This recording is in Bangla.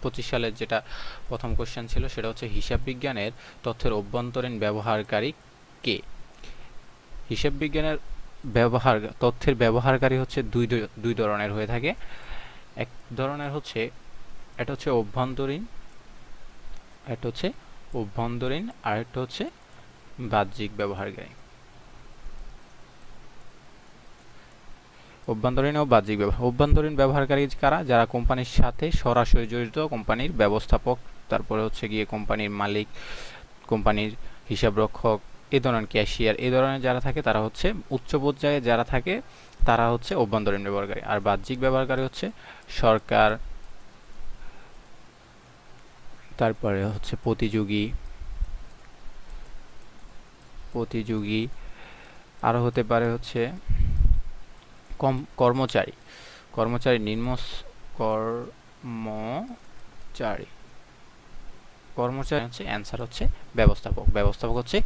2025 সালের যেটা প্রথম কোশ্চেন ছিল সেটা হচ্ছে হিসাব বিজ্ঞানের তথ্যের অভ্যন্তরীণ ব্যবহারকারী কে। হিসাব বিজ্ঞানের তথ্যের ব্যবহারকারী হচ্ছে দুই ধরনের হয়ে থাকে। এক ধরনের হচ্ছে এটা হচ্ছে অভ্যন্তরীণ, আর একটা হচ্ছে বাহ্যিক ব্যবহারকারী। অভ্যন্তরীণ ব্যবহারকারী কারা? যারা কোম্পানির সাথে সরাসরি জড়িত, কোম্পানির ব্যবস্থাপক, তারপরে হচ্ছে গিয়ে কোম্পানির মালিক, কোম্পানির হিসাবরক্ষক, এই ধরনের ক্যাশিয়ার, এই ধরনের যারা থাকে তারা হচ্ছে উচ্চ পর্যায়ে যারা থাকে তারা হচ্ছে অভ্যন্তরীণ ব্যবহারকারী। আর বাহ্যিক ব্যবহারকারী হচ্ছে সরকার, তারপরে হচ্ছে প্রতিযোগী আরও হতে পারে হচ্ছে কর্মচারী কর্মচারী হচ্ছে অ্যান্সার হচ্ছে ব্যবস্থাপক হচ্ছে